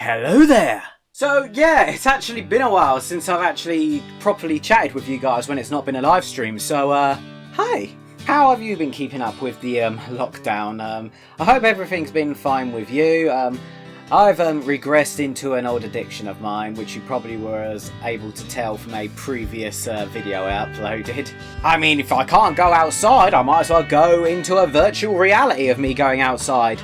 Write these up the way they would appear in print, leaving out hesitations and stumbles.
Hello there! So yeah, it's actually been a while since I've actually properly chatted with you guys when it's not been a live stream, so hi! How have you been keeping up with the lockdown? I hope everything's been fine with you. I've regressed into an old addiction of mine, which you probably were able to tell from a previous video I uploaded. I mean, if I can't go outside, I might as well go into a virtual reality of me going outside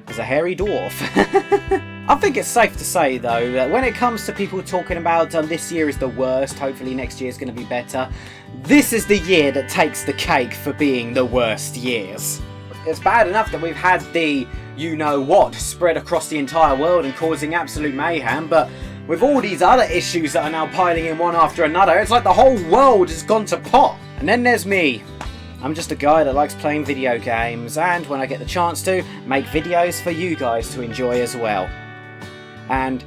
as a hairy dwarf. I think it's safe to say, though, that when it comes to people talking about this year is the worst, hopefully next year is going to be better, this is the year that takes the cake for being the worst years. It's bad enough that we've had the you-know-what spread across the entire world and causing absolute mayhem, but with all these other issues that are now piling in one after another, it's like the whole world has gone to pot. And then there's me. I'm just a guy that likes playing video games, and when I get the chance to, make videos for you guys to enjoy as well. And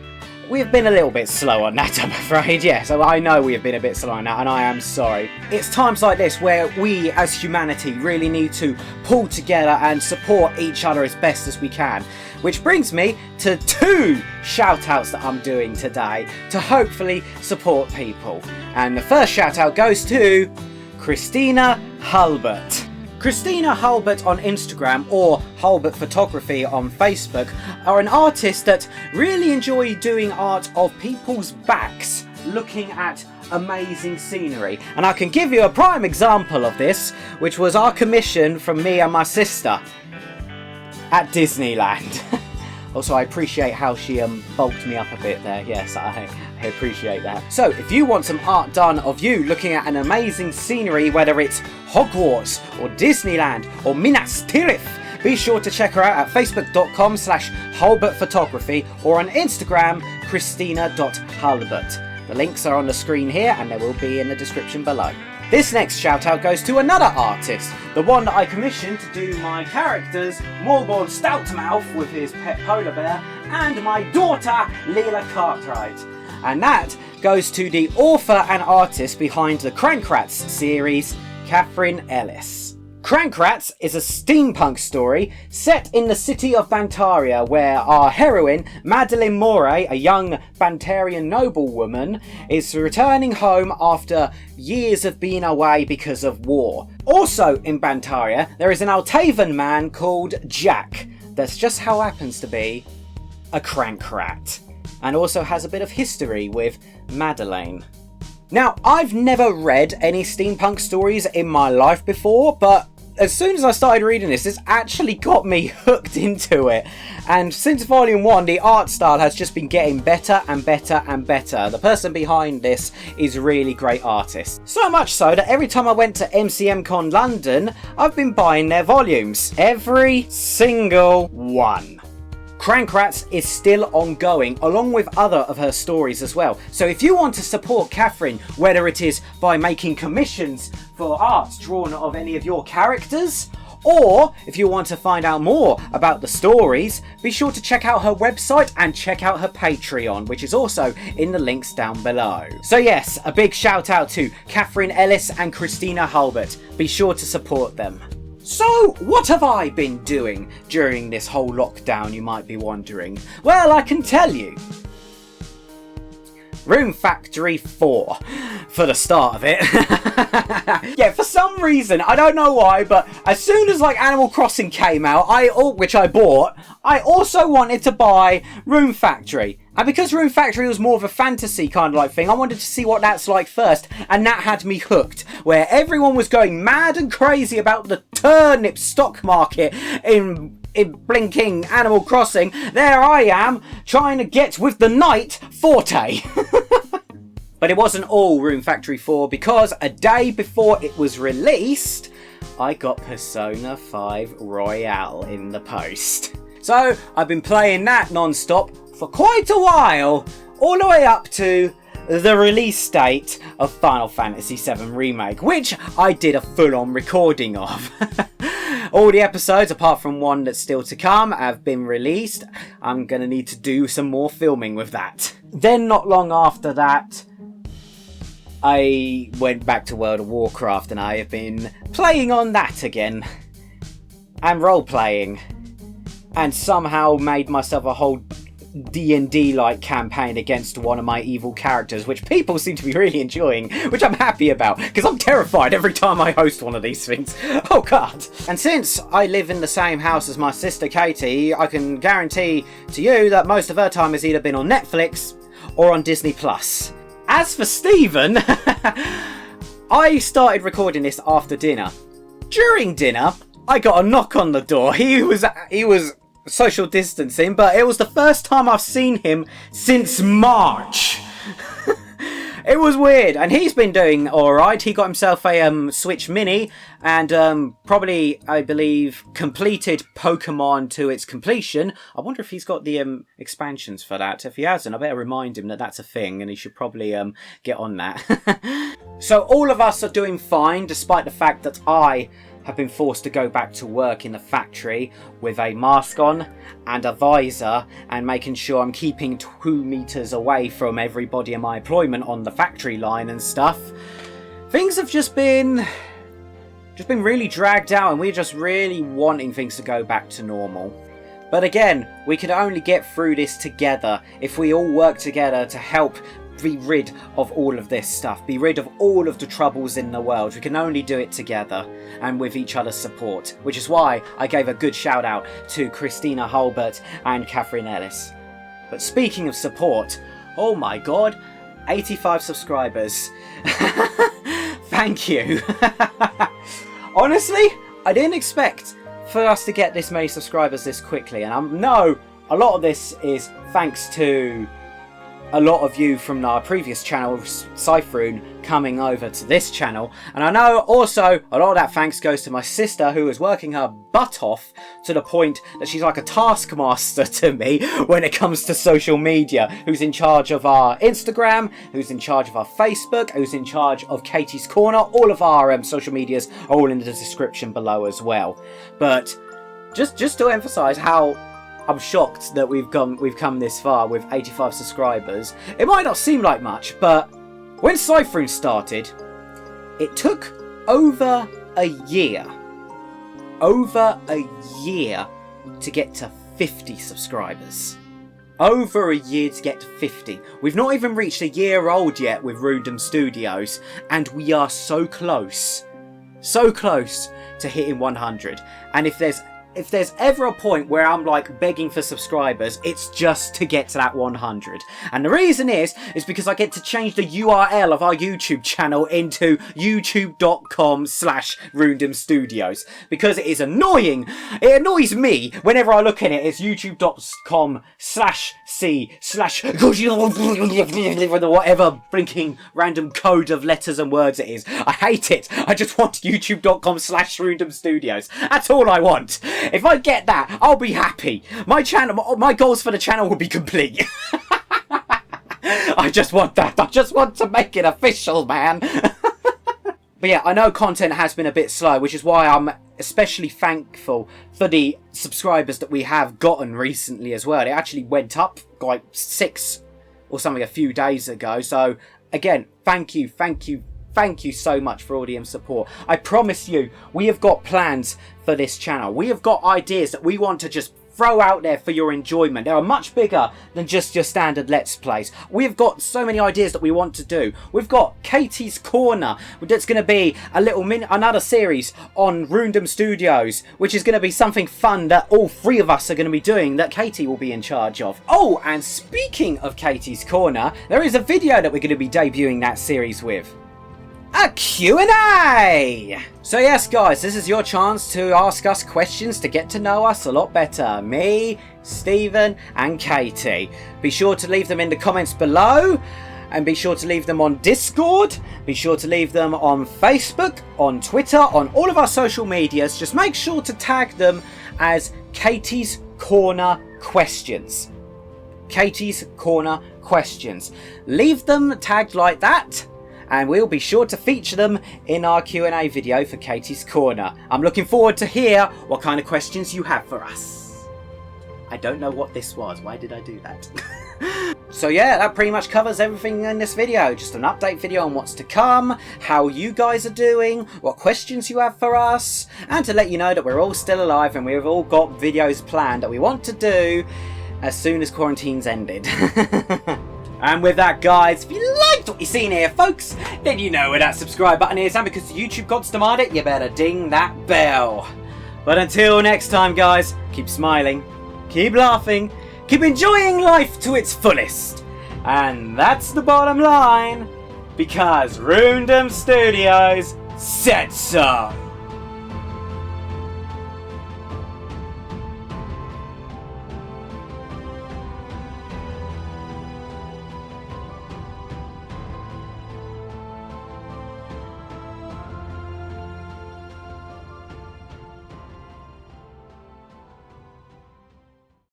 we've been a little bit slow on that, I'm afraid. Yes, I know we have been a bit slow on that, and I am sorry. It's times like this where we, as humanity, really need to pull together and support each other as best as we can. Which brings me to 2 shout-outs that I'm doing today to hopefully support people. And the first shout-out goes to Kristina Hulbert. Kristina Hulbert on Instagram or Hulbert Photography on Facebook are an artist that really enjoy doing art of people's backs looking at amazing scenery. And I can give you a prime example of this, which was our commission from me and my sister at Disneyland. Also, I appreciate how she bulked me up a bit there. Yes, I appreciate that. So, if you want some art done of you looking at an amazing scenery, whether it's Hogwarts or Disneyland or Minas Tirith, be sure to check her out at facebook.com/HulbertPhotography or on Instagram, Kristina.Hulbert. The links are on the screen here and they will be in the description below. This next shout out goes to another artist, the one that I commissioned to do my characters, Morgul Stoutmouth with his pet polar bear, and my daughter, Leela Cartwright. And that goes to the author and artist behind the Crankrats series, Katherine Ellis. Crankrats is a steampunk story set in the city of Bantaria, where our heroine, Madeline Moray, a young Bantarian noblewoman, is returning home after years of being away because of war. Also in Bantaria, there is an Altavan man called Jack that just how happens to be a Crankrat, and also has a bit of history with Madeleine. Now, I've never read any steampunk stories in my life before, but as soon as I started reading this actually got me hooked into it. And since Volume 1, the art style has just been getting better and better and better. The person behind this is a really great artist. So much so that every time I went to MCMCon London, I've been buying their volumes. Every single one. Crankrats is still ongoing, along with other of her stories as well. So if you want to support Katherine, whether it is by making commissions for art drawn of any of your characters, or if you want to find out more about the stories, be sure to check out her website and check out her Patreon, which is also in the links down below. So yes, a big shout out to Katherine Ellis and Kristina Hulbert. Be sure to support them. So, what have I been doing during this whole lockdown, you might be wondering? Well, I can tell you. Rune Factory 4, for the start of it. Yeah, for some reason, I don't know why, but as soon as like Animal Crossing came out, which I bought, I also wanted to buy Rune Factory. And because Rune Factory was more of a fantasy kind of like thing, I wanted to see what that's like first, and that had me hooked. Where everyone was going mad and crazy about the turnip stock market in blinking Animal Crossing, there I am trying to get with the Knight Forte. But it wasn't all Rune Factory 4, because a day before it was released, I got Persona 5 Royale in the post. So I've been playing that non-stop for quite a while, all the way up to the release date of Final Fantasy VII Remake, which I did a full-on recording of. All the episodes, apart from one that's still to come, have been released. I'm going to need to do some more filming with that. Then not long after that, I went back to World of Warcraft, and I have been playing on that again. And role-playing. And somehow made myself a whole D&D like campaign against one of my evil characters, which people seem to be really enjoying, which I'm happy about, because I'm terrified every time I host one of these things. Oh god. And since I live in the same house as my sister Katie, I can guarantee to you that most of her time has either been on Netflix or on Disney Plus. As for Stephen, I started recording this after dinner. During dinner, I got a knock on the door. He was social distancing, but it was the first time I've seen him since March. It was weird, and he's been doing alright. He got himself a Switch Mini, and probably, I believe, completed Pokemon to its completion. I wonder if he's got the expansions for that. If he hasn't, I better remind him that that's a thing, and he should probably get on that. So all of us are doing fine, despite the fact that I have been forced to go back to work in the factory with a mask on and a visor, and making sure I'm keeping 2 meters away from everybody in my employment on the factory line and stuff. Things have just been really dragged out, and we're just really wanting things to go back to normal. But again, we can only get through this together if we all work together to help be rid of all of this stuff, be rid of all of the troubles in the world. We can only do it together and with each other's support, which is why I gave a good shout out to Kristina, Hulbert and Katherine Ellis. But speaking of support, oh my god, 85 subscribers. Thank you. Honestly, I didn't expect for us to get this many subscribers this quickly, and I know a lot of this is thanks to a lot of you from our previous channel, Cypheroon, coming over to this channel. And I know also a lot of that thanks goes to my sister, who is working her butt off to the point that she's like a taskmaster to me when it comes to social media, who's in charge of our Instagram, who's in charge of our Facebook, who's in charge of Katie's Corner. All of our social medias are all in the description below as well. But just to emphasize how I'm shocked that we've come this far with 85 subscribers. It might not seem like much, but when Cypheroon started, it took over a year to get to 50 subscribers. Over a year to get to 50. We've not even reached a year old yet with Runedom Studios, and we are so close to hitting 100. And if there's ever a point where I'm like begging for subscribers, it's just to get to that 100. And the reason is because I get to change the URL of our YouTube channel into youtube.com/Runedom Studios, because it is annoying. It annoys me whenever I look at it. It's youtube.com/c/whatever blinking random code of letters and words it is. I hate it. I just want youtube.com/Runedom Studios. That's all I want. If I get that, I'll be happy. My goals for the channel will be complete. I just want that. I just want to make it official, man. But yeah, I know content has been a bit slow, which is why I'm especially thankful for the subscribers that we have gotten recently as well. It actually went up like 6 or something a few days ago. So again, thank you so much for all the support. I promise you, we have got plans for this channel. We have got ideas that we want to just throw out there for your enjoyment. They are much bigger than just your standard Let's Plays. We've got so many ideas that we want to do. We've got Katie's Corner, that's going to be another series on Runedom Studios, which is going to be something fun that all 3 of us are going to be doing, that Katie will be in charge of. Oh, and speaking of Katie's Corner, there is a video that we're going to be debuting that series with. A Q&A! So yes guys, this is your chance to ask us questions to get to know us a lot better. Me, Stephen and Katie. Be sure to leave them in the comments below, and be sure to leave them on Discord. Be sure to leave them on Facebook, on Twitter, on all of our social medias. Just make sure to tag them as Katie's Corner Questions. Katie's Corner Questions. Leave them tagged like that, and we'll be sure to feature them in our Q&A video for Katie's Corner. I'm looking forward to hear what kind of questions you have for us. I don't know what this was. Why did I do that? So yeah, that pretty much covers everything in this video. Just an update video on what's to come, how you guys are doing, what questions you have for us, and to let you know that we're all still alive and we've all got videos planned that we want to do as soon as quarantine's ended. And with that, guys, if you liked what you've seen here, folks, then you know where that subscribe button is, and because the YouTube gods demand it, you better ding that bell. But until next time, guys, keep smiling, keep laughing, keep enjoying life to its fullest. And that's the bottom line, because Runedom Studios said so.